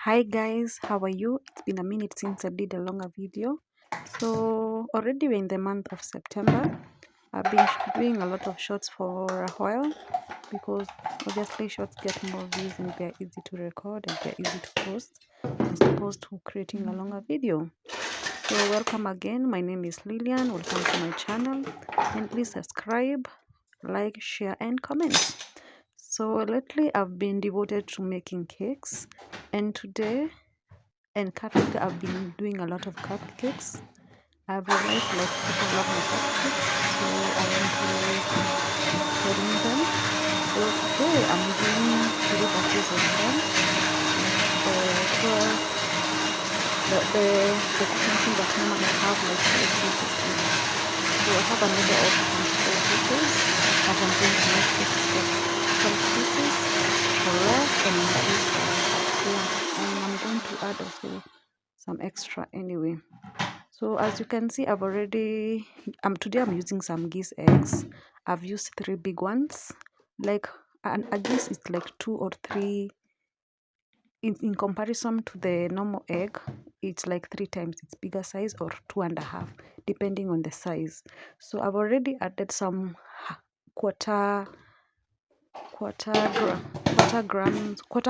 Hi guys, how are you? It's been a minute since I did a longer video. So already we're in the month of September. I've been doing a lot of shorts for a while because obviously shorts get more views and they're easy to record and they're easy to post as opposed to creating a longer video. So welcome again. My name is Lillian. Welcome to my channel and please subscribe, like, share and comment. So lately I've been devoted to making cakes, and today and currently I've been doing a lot of cupcakes. I've realized like people love my cupcakes, so I want to selling them. So today I'm doing 3 batches of them, like the 12 the cooking that normally have like 5 pieces each. So I have another of 24 pieces that I'm going to make 12 pieces for left and this and I'm going to add also some extra anyway. So as you can see, I've already today I'm using some geese eggs. I've used 3 big ones. Like a geese is like 2 or 3 in comparison to the normal egg. It's like 3 times its bigger size or 2.5 depending on the size. So I've already added some quarter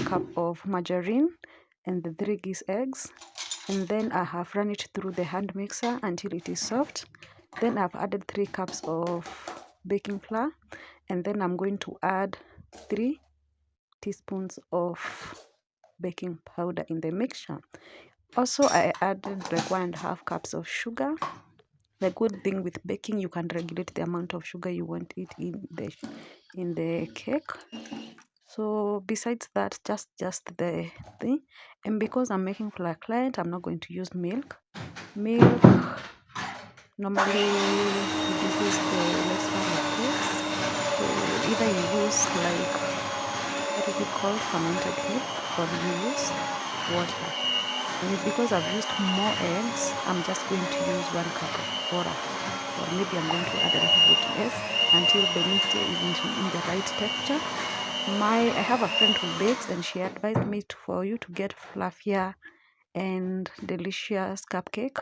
cup of margarine and the 3 geese eggs, and then I have run it through the hand mixer until it is soft. Then I've added 3 cups of baking flour, and then I'm going to add 3 teaspoons of baking powder in the mixture. Also I added like 1.5 cups of sugar. The good thing with baking, you can regulate the amount of sugar you want it in the cake. So besides that, just the thing. And because I'm making for a client, I'm not going to use milk. Milk normally reduces the lifespan of cakes. So either you use like what is it called, fermented milk, or you use water. And because I've used more eggs, I'm just going to use 1 cup of water, or maybe I'm going to add a little bit less until the mixture is in the right texture. I have a friend who bakes, and she advised me for you to get fluffier and delicious cupcake.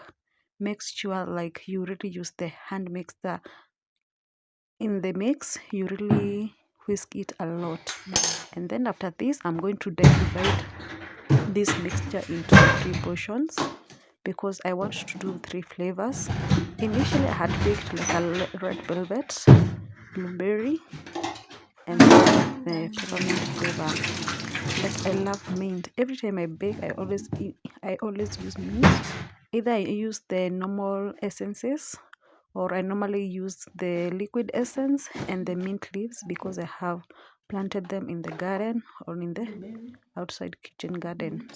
Make sure like you really use the hand mixer in the mix. You really whisk it a lot, and then after this I'm going to divide this mixture into 3 portions because I want to do 3 flavors. Initially I had baked like a red velvet, blueberry, and the peppermint flavor. Like I love mint. Every time I bake, I always use mint. Either I use the normal essences, or I normally use the liquid essence and the mint leaves because I have planted them in the garden or in the outside kitchen garden.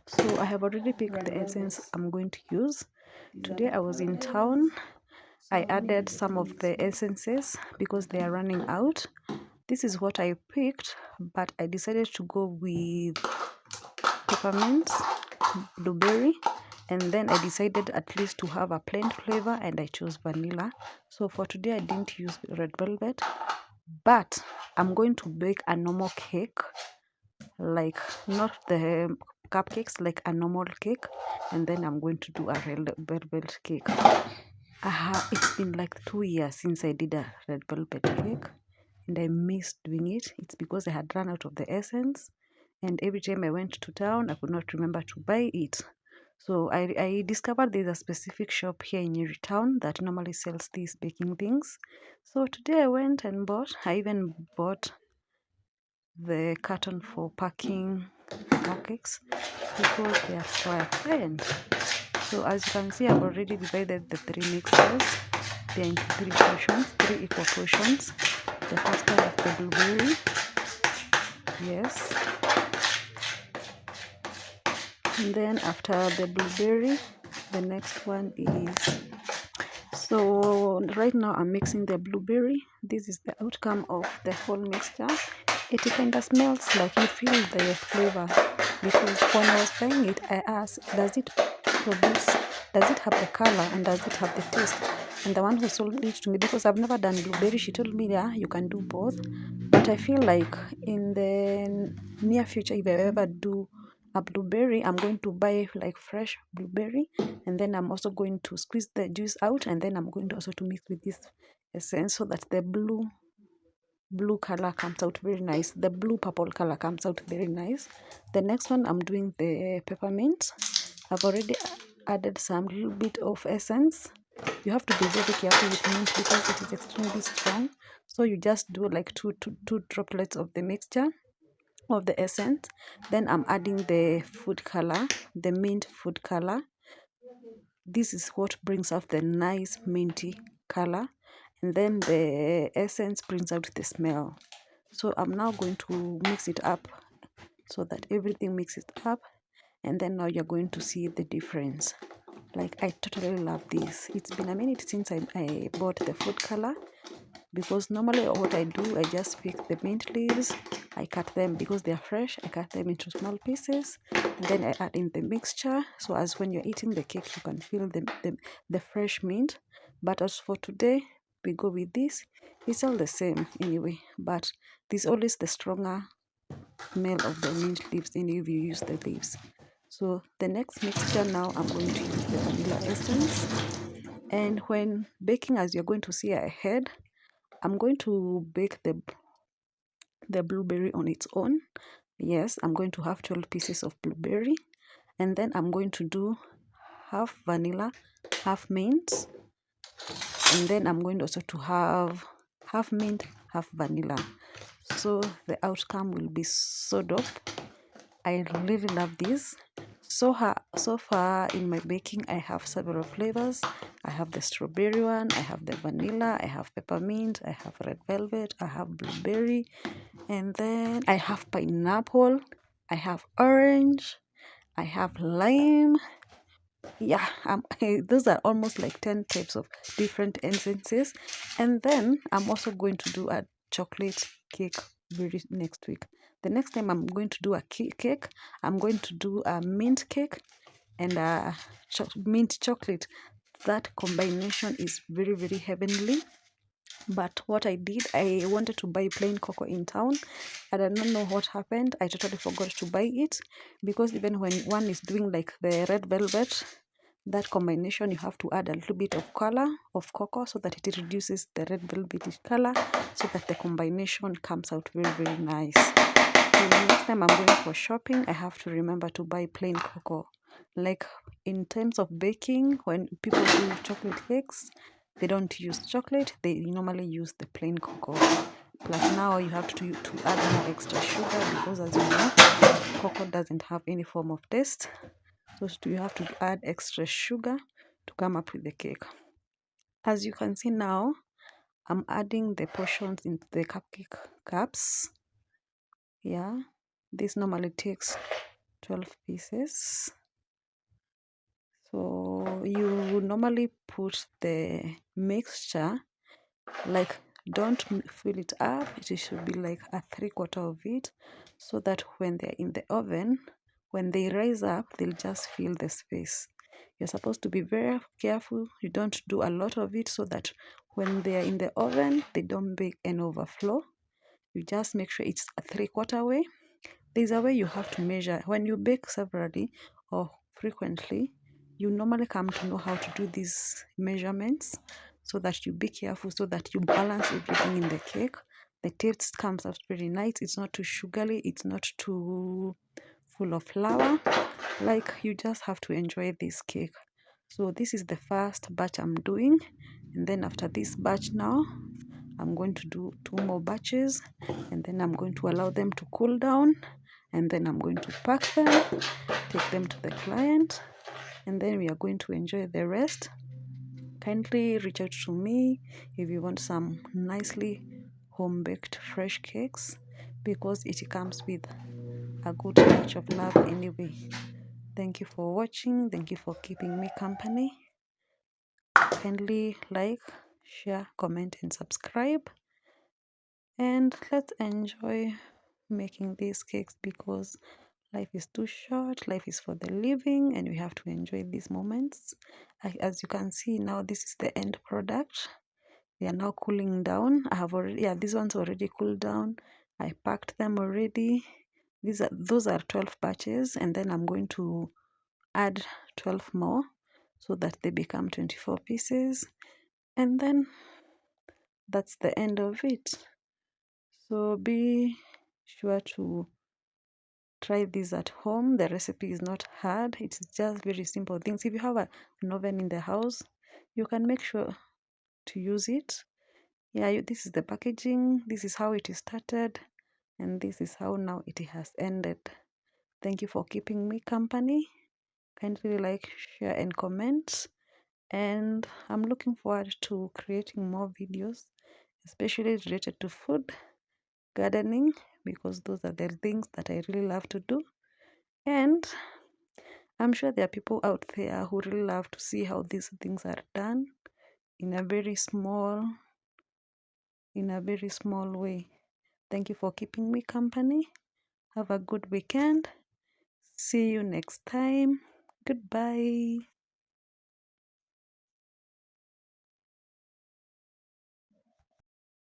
So I have already picked the essence I'm going to use. Today I was in town. I added some of the essences because they are running out. This is what I picked, but I decided to go with peppermint, blueberry, and then I decided at least to have a plain flavor, and I chose vanilla. So for today I didn't use red velvet, but I'm going to bake a normal cake, like not the cupcakes, like a normal cake, and then I'm going to do a red velvet cake. It's been like 2 years since I did a red velvet cake, and I missed doing it. It's because I had run out of the essence, and every time I went to town I could not remember to buy it. So I discovered there's a specific shop here in Erie Town that normally sells these baking things. So today I went and I even bought the carton for packing cupcakes because they are for a client. So as you can see, I've already divided the 3 mixtures. They're into 3 portions, 3 equal portions. The first one is the blueberry. Yes. And then after the blueberry, the next one is... So right now I'm mixing the blueberry. This is the outcome of the whole mixture. It kind of smells like you feel the flavor, because when I was trying it, I asked, does it have the color and does it have the taste? And the one who sold it to me, because I've never done blueberry, she told me, yeah, you can do both. But I feel like in the near future, if I ever do a blueberry, I'm going to buy like fresh blueberry, and then I'm also going to squeeze the juice out, and then I'm going to also to mix with this essence so that the blue color comes out very nice. The blue purple color comes out very nice. The next one, I'm doing the peppermint. I've already added some little bit of essence. You have to be very careful with mint because it is extremely strong. So you just do like two droplets of the mixture of the essence. Then I'm adding the food color, the mint food color. This is what brings out the nice minty color, and then the essence brings out the smell. So I'm now going to mix it up so that everything mixes up, and then now you're going to see the difference. Like, I totally love this. It's been a minute since I bought the food color, because normally what I do, I just pick the mint leaves, I cut them because they are fresh, I cut them into small pieces, and then I add in the mixture, so as when you're eating the cake you can feel the fresh mint. But as for today, we go with this. It's all the same anyway, but there's always the stronger smell of the mint leaves anyway if you use the leaves. So the next mixture, now I'm going to use the vanilla essence. And when baking, as you're going to see ahead, I'm going to bake the blueberry on its own. Yes, I'm going to have 12 pieces of blueberry, and then I'm going to do half vanilla, half mint, and then I'm going also to have half mint, half vanilla. So the outcome will be so dope. I really love this. So far in my baking, I have several flavors. I have the strawberry one, I have the vanilla, I have peppermint, I have red velvet, I have blueberry, and then I have pineapple, I have orange, I have lime. Yeah, those are almost like 10 types of different essences. And then I'm also going to do a chocolate cake very next week. The next time I'm going to do a cake, I'm going to do a mint cake and a mint chocolate. That combination is very, very heavenly. But what I did, I wanted to buy plain cocoa in town, and I don't know what happened. I totally forgot to buy it, because even when one is doing like the red velvet, that combination, you have to add a little bit of color of cocoa so that it reduces the red velvety color, so that the combination comes out very, very nice. So next time I'm going for shopping, I have to remember to buy plain cocoa. Like, in terms of baking, when people do chocolate cakes, they don't use chocolate, they normally use the plain cocoa. Plus now you have to add more extra sugar, because as you know, cocoa doesn't have any form of taste. So you have to add extra sugar to come up with the cake. As you can see now, I'm adding the portions into the cupcake cups. Yeah, this normally takes 12 pieces. So you normally put the mixture, like, don't fill it up, it should be like a 3/4 of it, so that when they're in the oven, when they rise up, they'll just fill the space. You're supposed to be very careful, you don't do a lot of it, so that when they're in the oven, they don't bake and overflow. You just make sure it's a 3/4 way. There's a way you have to measure. When you bake severally or frequently, you normally come to know how to do these measurements, so that you be careful, so that you balance everything in the cake. The taste comes out very nice. It's not too sugary, it's not too full of flour. Like, you just have to enjoy this cake. So this is the first batch I'm doing, and then after this batch now, I'm going to do 2 more batches, and then I'm going to allow them to cool down, and then I'm going to pack them, take them to the client, and then we are going to enjoy the rest. Kindly reach out to me if you want some nicely home baked fresh cakes, because it comes with a good touch of love anyway. Thank you for watching. Thank you for keeping me company. Kindly like, share, comment, and subscribe. And let's enjoy making these cakes, because life is too short, life is for the living, and we have to enjoy these moments. As you can see now, this is the end product. They are now cooling down. I have already, yeah, these ones already cooled down. I packed them already. those are 12 batches, and then I'm going to add 12 more so that they become 24 pieces, and then that's the end of it. So be sure to try this at home. The recipe is not hard, it's just very simple things. If you have an oven in the house, you can make sure to use it. Yeah, this is the packaging, this is how it is started, and this is how now it has ended. Thank you for keeping me company. Kindly like, share, and comment. And I'm looking forward to creating more videos, especially related to food, gardening, because those are the things that I really love to do. And I'm sure there are people out there who really love to see how these things are done in a very small way. Thank you for keeping me company. Have a good weekend. See you next time. Goodbye.